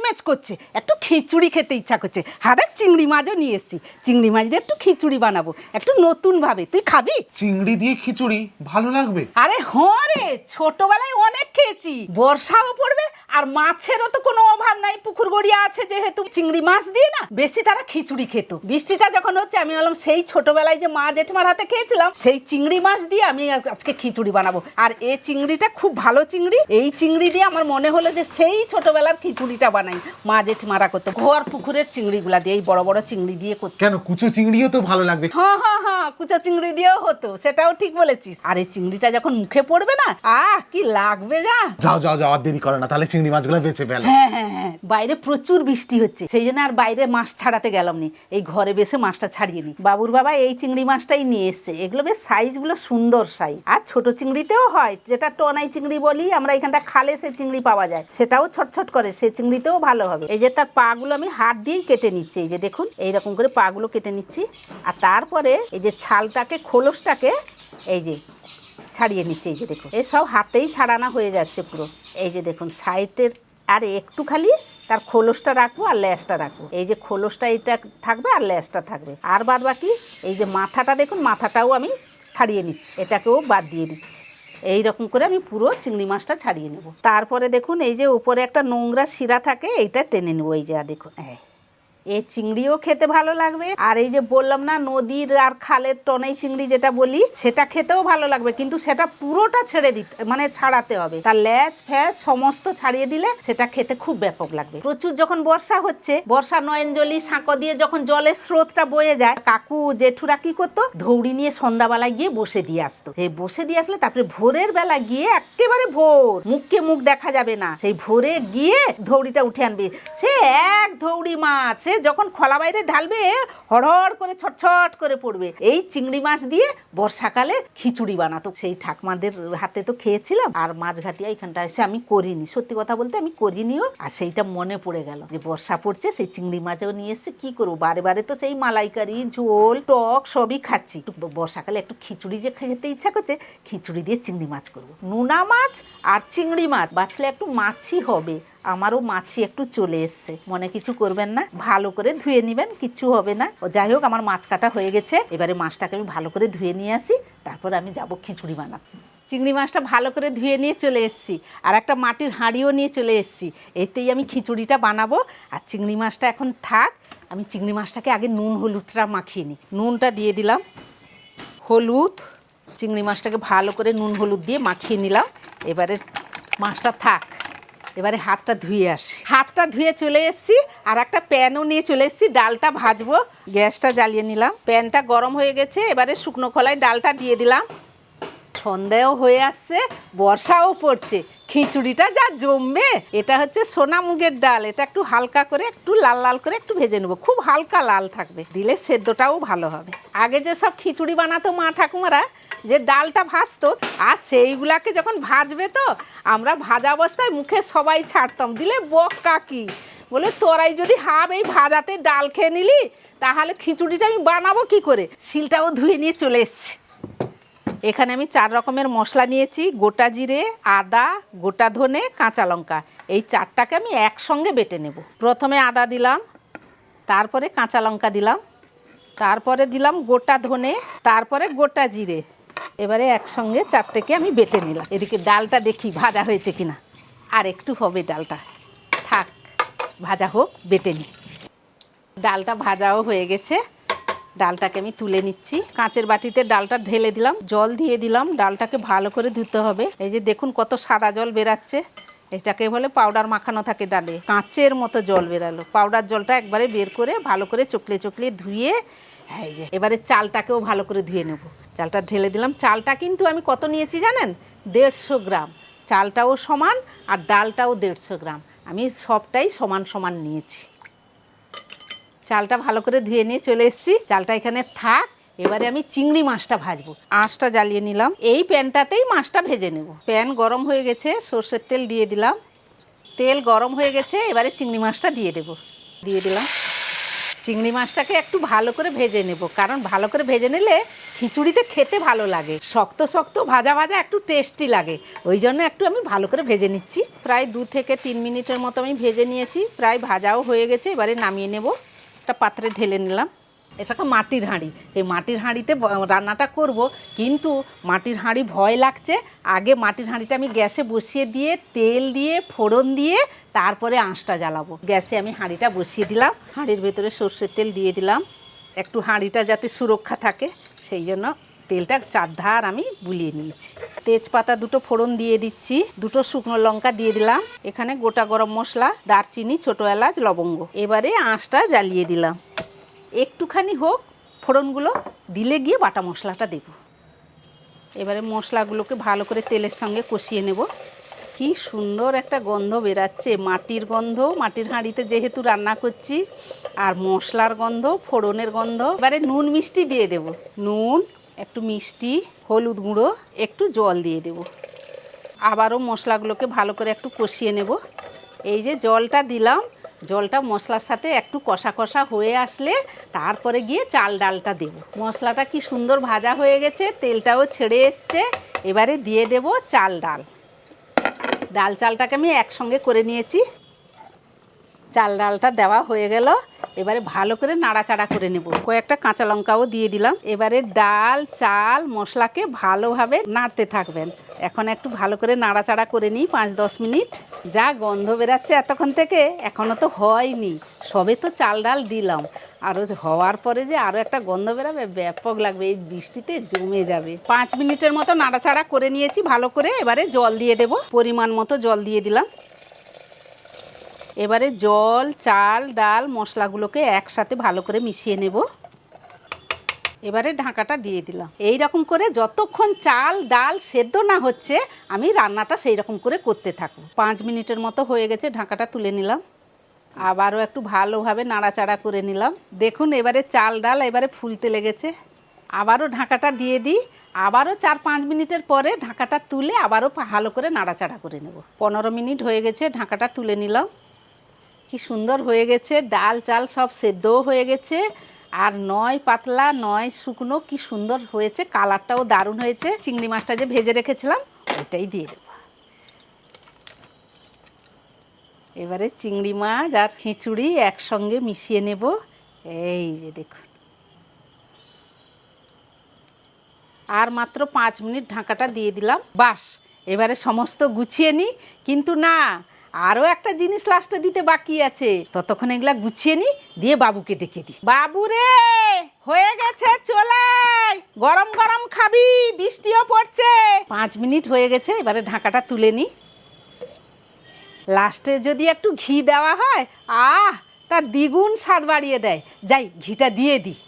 Match করছে, একটু খিচুড়ি খেতে ইচ্ছা করছে। দেখ চিংড়ি মাছও নিয়ে এসেছি, চিংড়ি মাছ দিয়ে একটু খিচুড়ি বানাবো একটু নতুন ভাবে। তুই খাবি? চিংড়ি দিয়ে খিচুড়ি ভালো লাগবে? আরে হ্যাঁ রে, ছোটবেলায় অনেক খেয়েছি। বর্ষাও পড়বে আর মাছেরও তো কোনো অভাব নাই, পুকুর গড়িয়া আছে যেহেতু। চিংড়ি মাছ দিয়ে না বেশি তারা খিচুড়ি খেত। বৃষ্টিটা যখন হচ্ছে আমি বললাম সেই ছোটবেলায় যে মা জেঠিমার হাতে খেয়েছিলাম সেই চিংড়ি মাছ দিয়ে আমি আজকে খিচুড়ি বানাবো। আর এই চিংড়িটা খুব ভালো চিংড়ি, এই চিংড়ি দিয়ে আমার মনে হলো যে সেই ছোটবেলার খিচুড়িটা বানাই, মা জেঠিমারা করতো ঘর পুকুরের চিংড়িগুলা দিয়ে, এই বড় বড় চিংড়ি দিয়ে করতো। কেন, কুচো চিংড়িও তো ভালো লাগবে। হ্যাঁ, কুচা চিংড়ি দিয়েও হতো, সেটাও ঠিক বলেছিস। আর এই চিংড়িটা যখন মুখে পড়বে না, কি লাগবে যা। যাও আর দেরি করে না, তাহলে চিংড়ি মাছগুলো বেঁচে ফেল। হ্যাঁ, বাইরে প্রচুর বৃষ্টি হচ্ছে, সেই জন্য আর বাইরে মাছ ছাড়াতে গেলাম নি, এই ঘরে বেশে মাছটা ছাড়িয়ে নি। বাবুর বাবা এই চিংড়ি মাছটাই নিয়ে এসছে, এগুলো বেশ সাইজগুলো সুন্দর সাইজ। আর ছোট চিংড়িতেও হয়, যেটা টনাই চিংড়ি বলি আমরা, এখানটা খালে সে চিংড়ি পাওয়া যায়, সেটাও ছটছট করে, সে চিংড়িতেও ভালো হবে। এই যে তার পা গুলো আমি হাত দিয়েই কেটে নিচ্ছি, এই যে দেখুন এইরকম করে পা গুলো কেটে নিচ্ছি। আর তারপরে এই যে ছালটাকে, খোলসটাকে এই যে ছাড়িয়ে নিচ্ছে, এই যে দেখুন এই সব হাতেই ছাড়ানো হয়ে যাচ্ছে পুরো। এই যে দেখুন সাইডের আর একটু খালি তার খোলসটা রাখবো আর লেজটা রাখবো। এই যে খোলসটা এটা থাকবে আর লেজটা থাকবে। আর বাদ বাকি এই যে মাথাটা দেখুন, মাথাটাও আমি ছাড়িয়ে নিচ্ছি, এটাকেও বাদ দিয়ে দিচ্ছি। এইরকম করে আমি পুরো চিংড়ি মাছটা ছাড়িয়ে নেব। তারপরে দেখুন এই যে উপরে একটা নোংরা শিরা থাকে, এইটা টেনে নেবো। এই যে দেখুন এই চিংড়িও খেতে ভালো লাগবে। আর এই যে বললাম না নদীর আর খালের টনাই চিংড়ি যেটা বলি, সেটা খেতেও ভালো লাগবে, কিন্তু সেটা পুরোটা ছেড়ে দিতে মানে ছাড়াতে হবে, তার লেজ ফ্যাজ সমস্ত ছাড়িয়ে দিলে সেটা খেতে খুব ব্যাপক লাগবে। প্রচুর যখন বর্ষা হচ্ছে, বর্ষা নয়নজলি সাঁকো দিয়ে যখন জলের স্রোতটা বয়ে যায়, কাকু জেঠুরা কি করতো, ধৌড়ি নিয়ে সন্ধ্যাবেলায় গিয়ে বসে দিয়ে আসতো। এই বসে দিয়ে আসলে তারপরে ভোরের বেলা গিয়ে একেবারে ভোর, মুখকে মুখ দেখা যাবে না, সেই ভোরে গিয়ে ধৌড়িটা উঠে আনবে। সে এক ধৌড়ি মাছ যখন খোলা বাইরে ঢালবে হড়হড় করে ছটছট করে পড়বে। এই চিংড়ি মাছ দিয়ে বর্ষাকালে খিচুড়ি বানাতো, সেই ঠাকমাদের হাতে তো খেয়েছিলাম। আর মাছঘাটিয়া এখানটা এসে আমি করিনি, সত্যি কথা বলতে আমি করিনিও। আর সেইটা মনে পড়ে গেল যে বর্ষা পড়ছে, সেই চিংড়ি মাছও নিয়ে এসে কি করবো, বারে বারে তো সেই মালাইকারি ঝোল টক সবই খাচ্ছি, বর্ষাকালে একটু খিচুড়ি যে খেতে ইচ্ছা করছে, খিচুড়ি দিয়ে চিংড়ি মাছ করবো। নোনা মাছ আর চিংড়ি মাছ বাছলে একটু মাছই হবে। আমারও মাছি একটু চলে এসছে, মনে কিছু করবেন না, ভালো করে ধুয়ে নেবেন, কিছু হবে না। ও যাই হোক, আমার মাছ কাটা হয়ে গেছে, এবারে মাছটাকে আমি ভালো করে ধুয়ে নিয়ে আসি, তারপর আমি যাব খিচুড়ি বানাবো। চিংড়ি মাছটা ভালো করে ধুয়ে নিয়ে চলে এসেছি, আর একটা মাটির হাঁড়িও নিয়ে চলে এসেছি, এতেই আমি খিচুড়িটা বানাবো। আর চিংড়ি মাছটা এখন থাক, আমি চিংড়ি মাছটাকে আগে নুন হলুদটা মাখিয়ে নিই। নুনটা দিয়ে দিলাম, হলুদ, চিংড়ি মাছটাকে ভালো করে নুন হলুদ দিয়ে মাখিয়ে নিলাম। এবারে মাছটা থাক, এবারে হাতটা ধুয়ে আসি। হাতটা ধুয়ে চলে এসেছি, আর একটা প্যানও নিয়ে চলে এসেছি, ডালটা ভাজবো। গ্যাসটা জ্বালিয়ে নিলাম, প্যানটা গরম হয়ে গেছে, এবারে শুকনো খোলায় ডালটা দিয়ে দিলাম। সন্ধ্যাও হয়ে আসছে, বর্ষাও পড়ছে, খিচুড়িটা যা জমবে। এটা হচ্ছে সোনা মুগের ডাল, এটা একটু হালকা করে একটু লাল লাল করে একটু ভেজে নেবো, খুব হালকা লাল থাকবে, দিলে সেদ্ধটাও ভালো হবে। আগে যে সব খিচুড়ি বানাতো মা ঠাকুমারা, যে ডালটা ভাজতো, আর সেইগুলাকে যখন ভাজবে তো আমরা ভাজা অবস্থায় মুখে সবাই ছাড়তাম, দিলে বক্কা কি বলে, তোরাই যদি এই ভাজাতে ডাল খেয়ে নিলি তাহলে খিচুড়িটা আমি বানাবো কি করে। শিলটাও ধুয়ে নিয়ে চলে এসছি। এখানে আমি 4 রকমের মশলা নিয়েছি, গোটা জিরে, আদা, গোটা ধনে, কাঁচা লঙ্কা, এই 4টাকে আমি একসঙ্গে বেটে নেব। প্রথমে আদা দিলাম, তারপরে কাঁচা লঙ্কা দিলাম, তারপরে দিলাম গোটা ধনে, তারপরে গোটা জিরে। এবারে একসঙ্গে 4টেকে আমি বেটে নিলাম। এদিকে ডালটা দেখি ভাজা হয়েছে কিনা, আর একটু হবে ডালটা, থাক ভাজা হোক, বেটে নিই। ডালটা ভাজাও হয়ে গেছে, ডালটাকে আমি তুলে নিচ্ছি। কাঁচের বাটিতে ডালটা ঢেলে দিলাম, জল দিয়ে দিলাম, ডালটাকে ভালো করে ধুতে হবে। এই যে দেখুন কত সাদা জল বেরাচ্ছে, এটাকে বলে পাউডার মাখানো থাকে ডালে, কাঁচের মতো জল বেরালো। পাউডার জলটা একবারে বের করে ভালো করে চকলে ধুয়ে, এই যে এবারে চালটাকেও ভালো করে ধুয়ে নেব। চালটা ঢেলে দিলাম। চালটা কিন্তু আমি কত নিয়েছি জানেন, 150 গ্রাম। চালটাও সমান আর ডালটাও 150 গ্রাম, আমি সবটাই সমান সমান নিয়েছি। চালটা ভালো করে ধুয়ে নিয়ে চলে এসেছি, চালটা এখানে থাক। এবারে আমি চিংড়ি মাছটা ভাজবো। আঁচটা জ্বালিয়ে নিলাম, এই প্যানটাতেই মাছটা ভেজে নেব। প্যান গরম হয়ে গেছে, সর্ষের তেল দিয়ে দিলাম, তেল গরম হয়ে গেছে, এবারে চিংড়ি মাছটা দিয়ে দেব। দিয়ে দিলাম, চিংড়ি মাছটাকে একটু ভালো করে ভেজে নেব, কারণ ভালো করে ভেজে নিলে খিচুড়িতে খেতে ভালো লাগে। শক্ত শক্ত ভাজা ভাজা একটু টেস্টি লাগে, ওই জন্য একটু আমি ভালো করে ভেজে নিচ্ছি। প্রায় 2 থেকে 3 মিনিটের মতো আমি ভেজে নিয়েছি, প্রায় ভাজাও হয়ে গেছে। এবারে নামিয়ে নেব, একটা পাত্রে ঢেলে নিলাম। এটাকে মাটির হাঁড়ি, সেই মাটির হাঁড়িতে রান্নাটা করব, কিন্তু মাটির হাঁড়ি ভয় লাগছে। আগে মাটির হাঁড়িটা আমি গ্যাসে বসিয়ে দিয়ে তেল দিয়ে ফোড়ন দিয়ে তারপরে আঁচটা জ্বালাবো। গ্যাসে আমি হাঁড়িটা বসিয়ে দিলাম, হাঁড়ির ভেতরে সর্ষের তেল দিয়ে দিলাম, একটু হাঁড়িটা যাতে সুরক্ষা থাকে সেই জন্য তেলটা চারধার আমি বুলিয়ে নিয়েছি। তেজপাতা 2টো ফোড়ন দিয়ে দিচ্ছি, 2টো শুকনো লঙ্কা দিয়ে দিলাম, এখানে গোটা গরম মশলা, দারচিনি, ছোটো এলাচ, লবঙ্গ। এবারে আঁচটা জ্বালিয়ে দিলাম, একটুখানি হোক ফোড়নগুলো, দিলে গিয়ে বাটা মশলাটা দেব। এবারে মশলাগুলোকে ভালো করে তেলের সঙ্গে কষিয়ে নেব। কি সুন্দর একটা গন্ধ বেরাচ্ছে, মাটির গন্ধ, মাটির হাঁড়িতে যেহেতু রান্না করছি, আর মশলার গন্ধ, ফোড়নের গন্ধ। এবারে নুন মিষ্টি দিয়ে দেব, নুন, একটু মিষ্টি, হলুদ গুঁড়ো, একটু জল দিয়ে দেব। আবারও মশলাগুলোকে ভালো করে একটু কষিয়ে নেব। এই যে জলটা দিলাম, জলটা মশলার সাথে একটু কষা কষা হয়ে আসলে তারপরে গিয়ে চাল ডালটা দেব। মশলাটা কি সুন্দর ভাজা হয়ে গেছে, তেলটাও ছেড়ে এসছে। এবারে দিয়ে দেব চাল ডাল। ডাল চালটাকে আমি একসঙ্গে করে নিয়েছি, চাল ডালটা দেওয়া হয়ে গেল। এবারে ভালো করে নাড়াচাড়া করে নেব, কয়েকটা কাঁচা লঙ্কাও দিয়ে দিলাম। এবারে ডাল চাল মশলাকে ভালোভাবে নাড়তে থাকবেন। এখন একটু ভালো করে নাড়াচাড়া করে নিই 5-10 মিনিট। যা গন্ধ বেরাচ্ছে এতক্ষণ থেকে, এখনও তো হয়নি, সবে তো চাল ডাল দিলাম, আরও হওয়ার পরে যে আরও একটা গন্ধ বেরাবে, ব্যাপক লাগবে, এই বৃষ্টিতে জমে যাবে। 5 মিনিটের মতো নাড়াচাড়া করে নিয়েছি ভালো করে। এবারে জল দিয়ে দেব, পরিমাণ মতো জল দিয়ে দিলাম। এবারে জল চাল ডাল মশলাগুলোকে একসাথে ভালো করে মিশিয়ে নেব। এবারে ঢাকাটা দিয়ে দিলাম। এই রকম করে যতক্ষণ চাল ডাল সেদ্ধ না হচ্ছে আমি রান্নাটা সেই রকম করে করতে থাকবো। 5 মিনিটের মতো হয়ে গেছে, ঢাকাটা তুলে নিলাম। আবারও একটু ভালোভাবে নাড়াচাড়া করে নিলাম। দেখুন এবারে চাল ডাল এবারে ফুলতে লেগেছে। আবারও ঢাকাটা দিয়ে দিই, আবারও 4-5 মিনিটের পরে ঢাকাটা তুলে আবারও ভালো করে নাড়াচাড়া করে নেব। 15 মিনিট হয়ে গেছে, ঢাকাটা তুলে নিলাম। কি সুন্দর হয়ে গেছে, ডাল চাল সব সেদ্ধও হয়ে গেছে, আর নয় পাতলা নয় শুকনো, কি সুন্দর হয়েছে, কালারটাও দারুণ হয়েছে। চিংড়ি মাছটা যে ভেজে রেখেছিলাম ওইটাই দিয়ে দেব। এবারে চিংড়ি মাছ আর খিচুড়ি একসঙ্গে মিশিয়ে নেব। এই যে দেখুন, আর মাত্র 5 মিনিট ঢাকাটা দিয়ে দিলাম, বাস। এবারে সমস্ত গুছিয়ে নিই, কিন্তু না, আরও একটা জিনিস লাস্টে দিতে বাকি আছে, ততক্ষণ এগুলা গুছিয়ে নিই, দিয়ে বাবুকে ডেকে দিই। বাবু রে, হয়ে গেছে, চলাই, গরম গরম খাবি, বৃষ্টিও পড়ছে। 5 মিনিট হয়ে গেছে, এবারে ঢাকাটা তুলে নিই। লাস্টে যদি একটু ঘি দেওয়া হয়, তার দ্বিগুণ স্বাদ বাড়িয়ে দেয়। যাই, ঘিটা দিয়ে দিই।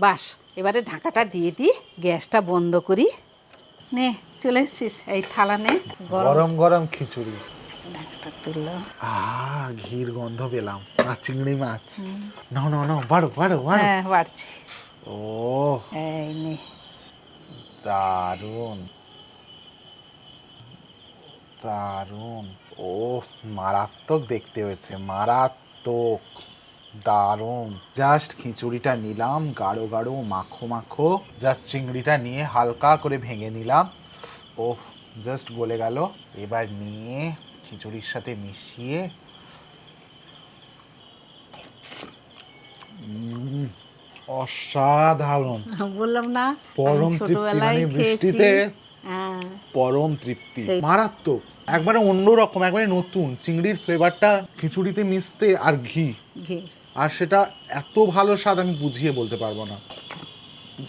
বাস, এবারে ঢাকাটা দিয়ে দিই, গ্যাসটা বন্ধ করি। নে, চলে এসছিস, এই থালা নে, গরম গরম খিচুড়ি। ঢাকাটা তুললাম। ঘির গন্ধ পেলাম, আর চিংড়ি মাছ। নাও নাও নাও, বাড়ো বাড়ো বাড়ো। হ্যাঁ, বাড়ছি। ও এই নে, দারুণ দারুণ, ও মারাত্মক দেখতে হয়েছে, মারাত্মক দারুণ। জাস্ট খিচুড়িটা নিলাম, গাঢ় গাঢ় মাখো মাখো, জাস্ট চিংড়িটা নিয়ে হালকা করে ভেঙে নিলাম, ও জাস্ট গলে গেল। এবার নিয়ে খিচুড়ির সাথে মিশিয়ে, অসাধারণ, বললাম না, পরম তৃপ্তি, মানে বৃষ্টিতে পরম তৃপ্তি, মারাত্মক, একবারে অন্যরকম, একবারে নতুন। চিংড়ির ফ্লেভারটা খিচুড়িতে মিশতে, আর ঘি, আর সেটা এত ভালো স্বাদ আমি বুঝিয়ে বলতে পারবো না,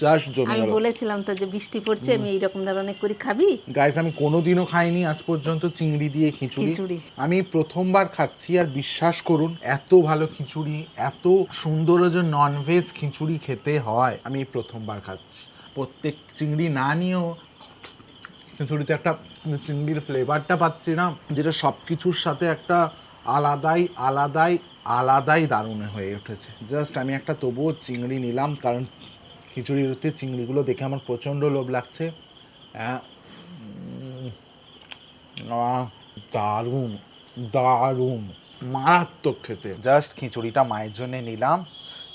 জাস্ট জমে গেল। আমি বলেছিলাম তো যে বৃষ্টি পড়ছে, আমি এইরকম ধরনের করে খাবি। গাইস, আমি কোনোদিনও খাইনি আজ পর্যন্ত চিংড়ি দিয়ে খিচুড়ি, আমি প্রথমবার খাচ্ছি। আর বিশ্বাস করুন, এত ভালো খিচুড়ি, এত সুন্দর যে ননভেজ খিচুড়ি খেতে হয়, আমি প্রথমবার খাচ্ছি। প্রত্যেক চিংড়ি না নিয়েও খিচুড়িতে একটা চিংড়ির ফ্লেভারটা পাচ্ছি না, যেটা সব কিছুর সাথে একটা আলাদাই আলাদাই আলাদাই দারুণ হয়ে উঠেছে। জাস্ট আমি একটা তবুও চিংড়ি নিলাম, কারণ খিচুড়িতে চিংড়িগুলো দেখে আমার প্রচণ্ড লোভ লাগছে। দারুণ দারুণ। মারাত্মক খেতে। জাস্ট খিচুড়িটা মায়ের জন্য নিলাম,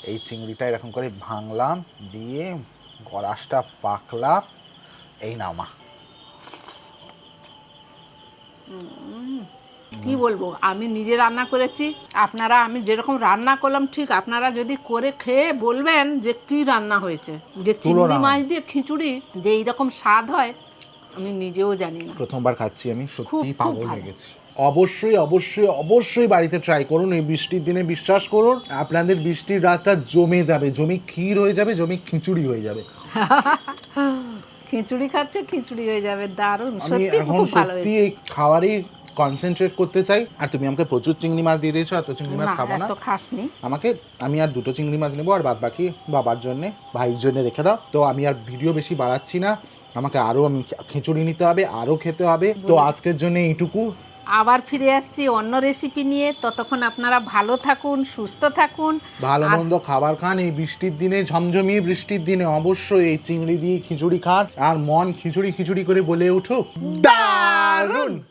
এই চিংড়িটা এরকম করে ভাঙলাম, দিয়ে গরাসটা পাকলাম, এই নাও মা। কি বলবো, আমি নিজে রান্না করেছি, আপনারা আমি যেরকম রান্না করলাম ঠিক আপনারা যদি করে খেয়ে বলবেন যে কি রান্না হয়েছে। যে চিংড়ি মাছ দিয়ে খিচুড়ি যে এইরকম স্বাদ হয় আমি নিজেও জানি না। প্রথমবার খাচ্ছি আমি, সত্যি খুব পাগল ভালো। হয়ে গেছি। অবশ্যই অবশ্যই অবশ্যই বাড়িতে ট্রাই করুন এই বৃষ্টির দিনে। বিশ্বাস করুন আপনাদের বৃষ্টির রাতটা জমে যাবে, জমি ক্ষীর হয়ে যাবে, জমি খিচুড়ি হয়ে যাবে। খিচুড়ি খাচ্ছে খিচুড়ি হয়ে যাবে, দারুণ, আমি সত্যি এখন খুব ভালো সত্যি হয়েছে। এই খাবারই কনসেন্ট্রেট করতে চাই। আর তুমি আমাকে প্রচুর চিংড়ি মাছ দিয়ে দিয়েছো, এত চিংড়ি মাছ না খাবো না। এত খাসনি। আমি আর 2টো চিংড়ি মাছ নেবো, আর বাদ বাকি বাবার জন্য ভাইয়ের জন্য রেখে দাও। তো আমি আর ভিডিও বেশি বাড়াচ্ছি না, আমাকে আরো খিচুড়ি নিতে হবে, আরো খেতে হবে। তো আজকের জন্য এইটুকু, আবার ফিরে আসছি অন্য রেসিপি নিয়ে। ততক্ষণ আপনারা ভালো থাকুন, সুস্থ থাকুন, ভালো মন্দ খাবার খান। এই বৃষ্টির দিনে, ঝমঝমিয়ে বৃষ্টির দিনে অবশ্যই এই চিংড়ি দিয়ে খিচুড়ি খান, আর মন খিচুড়ি খিচুড়ি করে বলে উঠুক দারুণ।